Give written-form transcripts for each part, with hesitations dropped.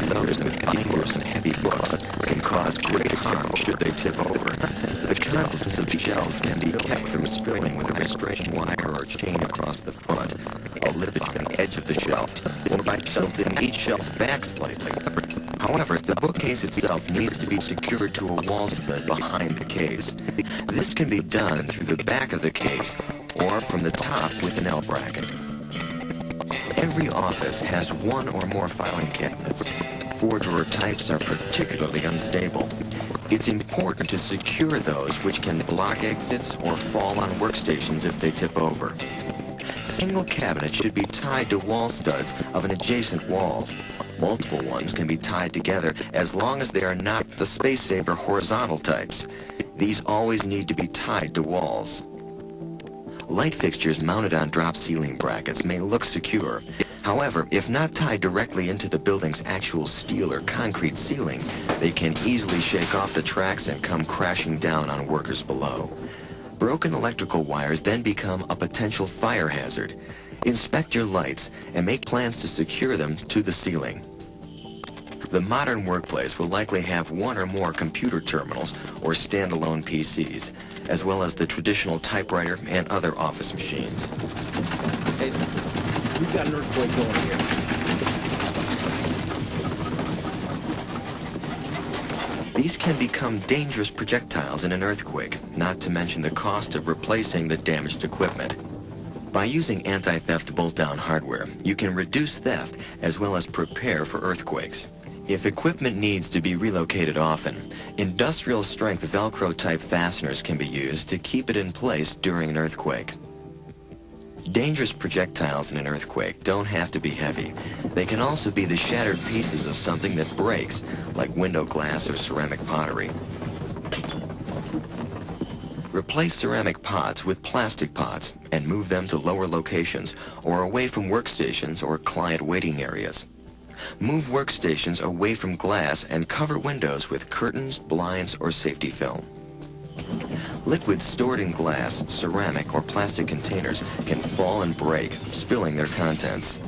those with binders and heavy books can cause great harm should they tip over. The contents of shelves can be kept from spilling with a restraining wire or chain across the front, a lid on the edge of the shelf, or by tilting each shelf back slightly. However, the bookcase itself needs to be secured to a wall stud behind the case. This can be done through the back of the case or from the top with an L bracket. Every office has one or more filing cabinets. 4-drawer types are particularly unstable. It's important to secure those which can block exits or fall on workstations if they tip over. Single cabinets should be tied to wall studs of an adjacent wall. Multiple ones can be tied together as long as they are not the space-saver horizontal types. These always need to be tied to walls. Light fixtures mounted on drop ceiling brackets may look secure. However, if not tied directly into the building's actual steel or concrete ceiling, they can easily shake off the tracks and come crashing down on workers below. Broken electrical wires then become a potential fire hazard. Inspect your lights and make plans to secure them to the ceiling. The modern workplace will likely have one or more computer terminals or standalone PCs, as well as the traditional typewriter and other office machines. Hey, we've got an earthquake going here. These can become dangerous projectiles in an earthquake, not to mention the cost of replacing the damaged equipment. By using anti-theft bolt-down hardware, you can reduce theft as well as prepare for earthquakes. If equipment needs to be relocated often, industrial-strength Velcro-type fasteners can be used to keep it in place during an earthquake. Dangerous projectiles in an earthquake don't have to be heavy. They can also be the shattered pieces of something that breaks, like window glass or ceramic pottery. Replace ceramic pots with plastic pots and move them to lower locations or away from workstations or client waiting areas. Move workstations away from glass and cover windows with curtains, blinds, or safety film. Liquids stored in glass, ceramic, or plastic containers can fall and break, spilling their contents.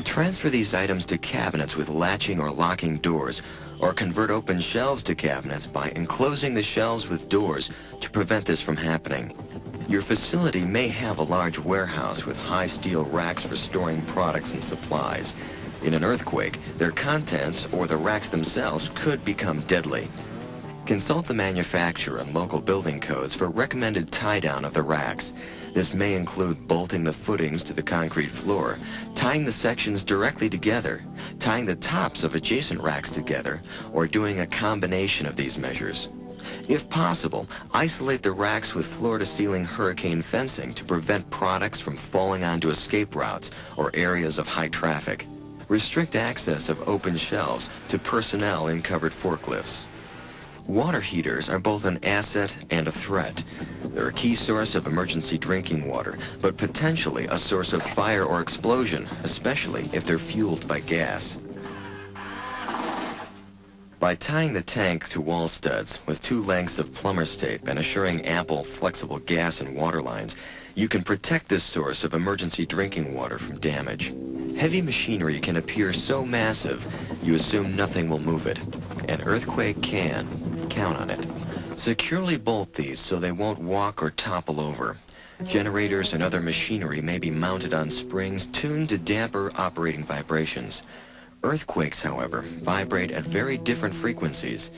Transfer these items to cabinets with latching or locking doors, or convert open shelves to cabinets by enclosing the shelves with doors to prevent this from happening. Your facility may have a large warehouse with high steel racks for storing products and supplies. In an earthquake, their contents or the racks themselves could become deadly. Consult the manufacturer and local building codes for recommended tie-down of the racks. This may include bolting the footings to the concrete floor, tying the sections directly together, tying the tops of adjacent racks together, or doing a combination of these measures. If possible, isolate the racks with floor-to-ceiling hurricane fencing to prevent products from falling onto escape routes or areas of high traffic. Restrict access of open shelves to personnel in covered forklifts. Water heaters are both an asset and a threat. They're a key source of emergency drinking water, but potentially a source of fire or explosion, especially if they're fueled by gas. By tying the tank to wall studs with 2 lengths of plumber's tape and assuring ample flexible gas and water lines, you can protect this source of emergency drinking water from damage. Heavy machinery can appear so massive, you assume nothing will move it. An earthquake can. Count on it. Securely bolt these so they won't walk or topple over. Generators and other machinery may be mounted on springs tuned to damper operating vibrations. Earthquakes, however, vibrate at very different frequencies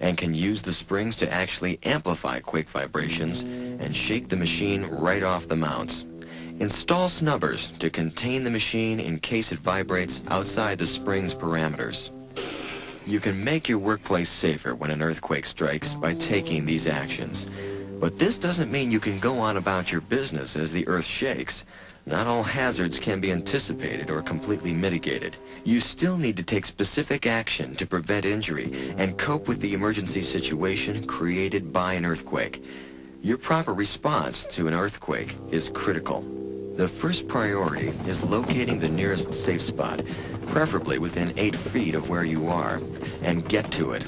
and can use the springs to actually amplify quake vibrations and shake the machine right off the mounts. Install snubbers to contain the machine in case it vibrates outside the spring's parameters. You can make your workplace safer when an earthquake strikes by taking these actions. But this doesn't mean you can go on about your business as the earth shakes. Not all hazards can be anticipated or completely mitigated. You still need to take specific action to prevent injury and cope with the emergency situation created by an earthquake. Your proper response to an earthquake is critical. The first priority is locating the nearest safe spot, preferably within 8 feet of where you are, and get to it.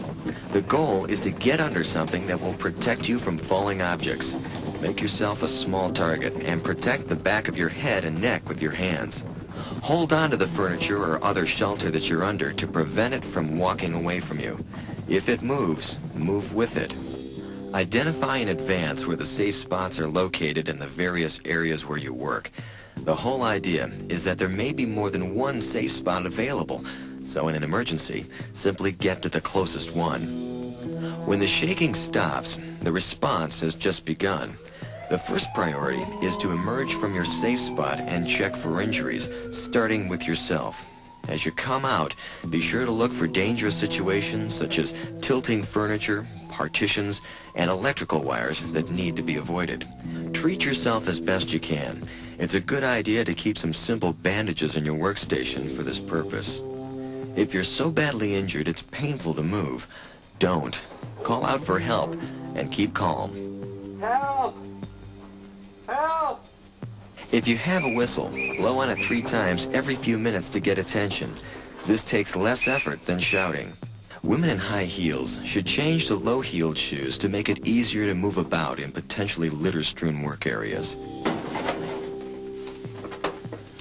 The goal is to get under something that will protect you from falling objects. Make yourself a small target and protect the back of your head and neck with your hands. Hold on to the furniture or other shelter that you're under to prevent it from walking away from you. If it moves, move with it. Identify in advance where the safe spots are located in the various areas where you work. The whole idea is that there may be more than one safe spot available, so in an emergency, simply get to the closest one. When the shaking stops, the response has just begun. The first priority is to emerge from your safe spot and check for injuries, starting with yourself. As you come out, be sure to look for dangerous situations such as tilting furniture, partitions, and electrical wires that need to be avoided. Treat yourself as best you can. It's a good idea to keep some simple bandages in your workstation for this purpose. If you're so badly injured it's painful to move, don't. Call out for help and keep calm. Help! Help! If you have a whistle, blow on it 3 times every few minutes to get attention. This takes less effort than shouting. Women in high heels should change to low-heeled shoes to make it easier to move about in potentially litter-strewn work areas.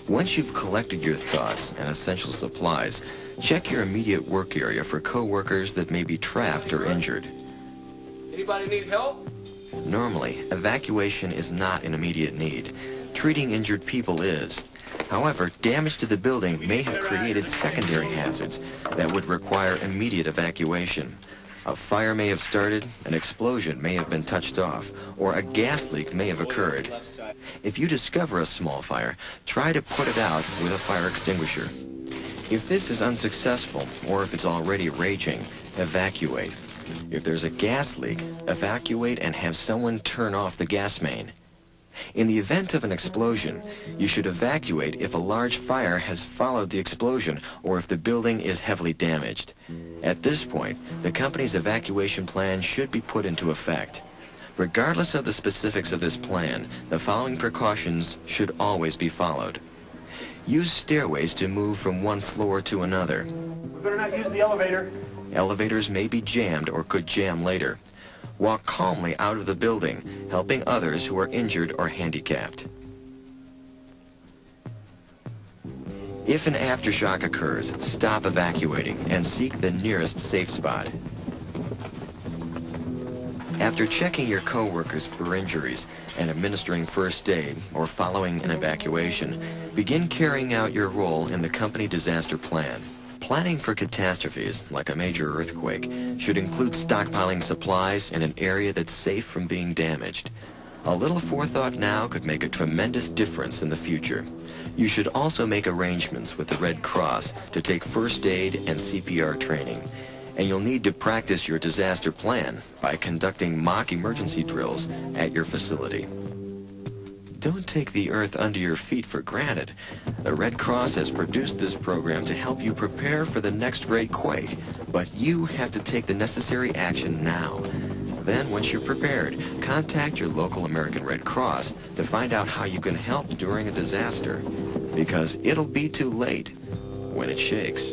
Once you've collected your thoughts and essential supplies, check your immediate work area for co-workers that may be trapped or injured. Anybody need help? Normally, evacuation is not an immediate need. Treating injured people is. However, damage to the building may have created secondary hazards that would require immediate evacuation. A fire may have started, an explosion may have been touched off, or a gas leak may have occurred. If you discover a small fire, try to put it out with a fire extinguisher. If this is unsuccessful, or if it's already raging, evacuate. If there's a gas leak, evacuate and have someone turn off the gas main. In the event of an explosion, you should evacuate if a large fire has followed the explosion or if the building is heavily damaged. At this point, the company's evacuation plan should be put into effect. Regardless of the specifics of this plan, the following precautions should always be followed. Use stairways to move from one floor to another. We better not use the elevator. Elevators may be jammed or could jam later. Walk calmly out of the building, helping others who are injured or handicapped. If an aftershock occurs, stop evacuating and seek the nearest safe spot. After checking your co-workers for injuries and administering first aid or following an evacuation, begin carrying out your role in the company disaster plan. Planning for catastrophes, like a major earthquake, should include stockpiling supplies in an area that's safe from being damaged. A little forethought now could make a tremendous difference in the future. You should also make arrangements with the Red Cross to take first aid and CPR training. And you'll need to practice your disaster plan by conducting mock emergency drills at your facility. Don't take the earth under your feet for granted. The Red Cross has produced this program to help you prepare for the next great quake, but you have to take the necessary action now. Then, once you're prepared, contact your local American Red Cross to find out how you can help during a disaster, because it'll be too late when it shakes.